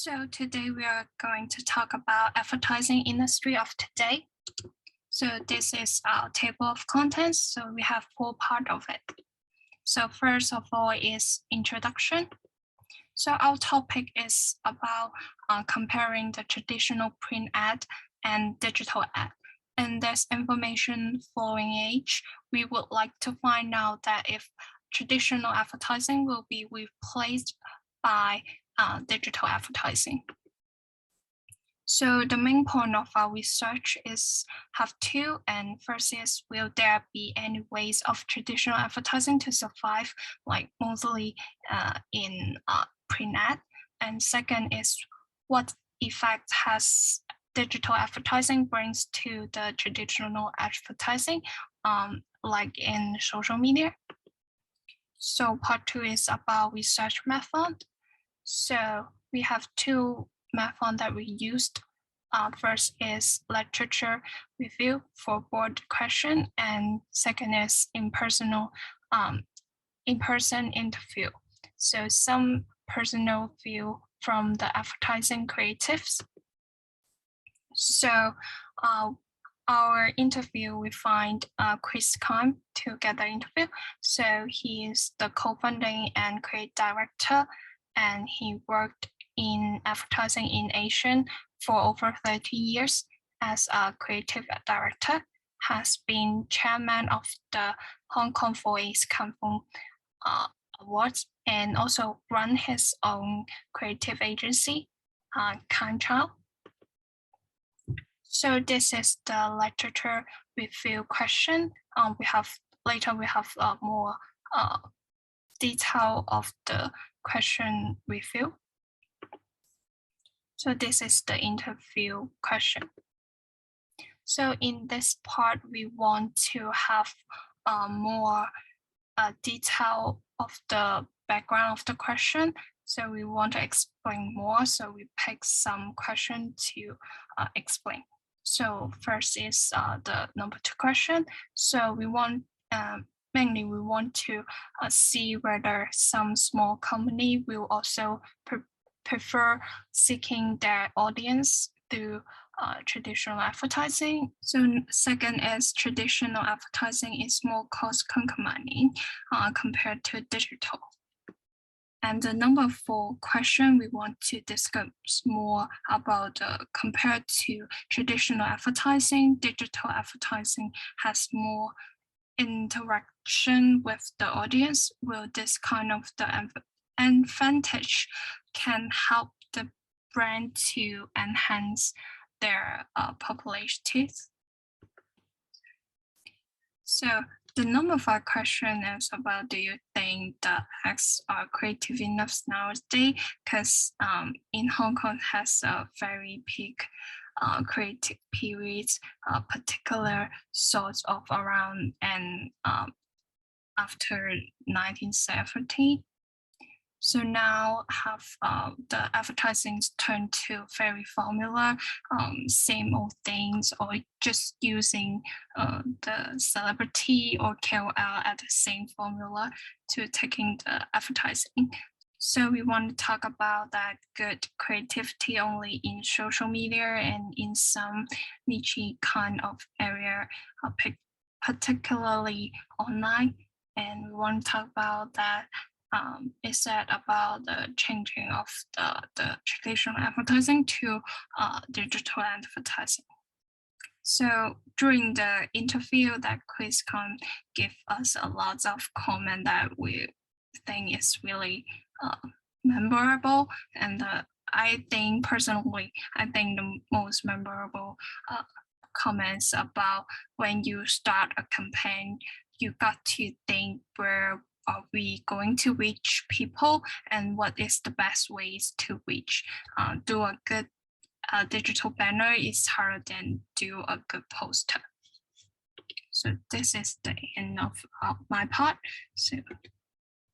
So today we are going to talk about advertising industry of today. So this is our table of contents. So we have 4 parts of it. So first of all is introduction. So our topic is about comparing the traditional print ad and digital ad. In this information flowing age, we would like to find out that if traditional advertising will be replaced by digital advertising. So the main point of our research is have two, and first is, will there be any ways of traditional advertising to survive, like mostly in print ad? And second is, what effect has digital advertising brings to the traditional advertising, like in social media? So part 2 is about research method. So we have 2 methods that we used. First is literature review for board question, and second is in-person interview. So some personal view from the advertising creatives. So our interview, we find Chris Kime to get the interview. So he is the co-founding and creative director, and he worked in advertising in Asia for over 30 years as a creative director, has been chairman of the Hong Kong Voice Campaign Awards, and also run his own creative agency, Kanchao. So this is the literature review question. We have more detail of the question review. So this is the interview question. So in this part, we want to have more detail of the background of the question. So we want to explain more. So we pick some question to explain. So first is the number 2 question. So we want mainly we want to see whether some small company will also prefer seeking their audience through traditional advertising. So second is traditional advertising is more cost consuming compared to digital. And the number 4 question, we want to discuss more about compared to traditional advertising, digital advertising has more interaction with the audience. Will this kind of the advantage can help the brand to enhance their popularity? So the number 5 question is about, do you think the acts are creative enough nowadays? Because in Hong Kong has a very peak creative periods, particular sorts of around and after 1970. So now have the advertising turned to very formula, same old things, or just using the celebrity or KOL at the same formula to taking the advertising. So we want to talk about that good creativity only in social media and in some niche kind of area, particularly online. And we want to talk about that. Is that about the changing of the traditional advertising to digital advertising. So during the interview that Chris can give us a lot of comment that we think is really memorable, and I think personally, I think the most memorable comments about when you start a campaign, you got to think where are we going to reach people and what is the best ways to reach. Do a good digital banner is harder than do a good poster. So this is the end of my part. So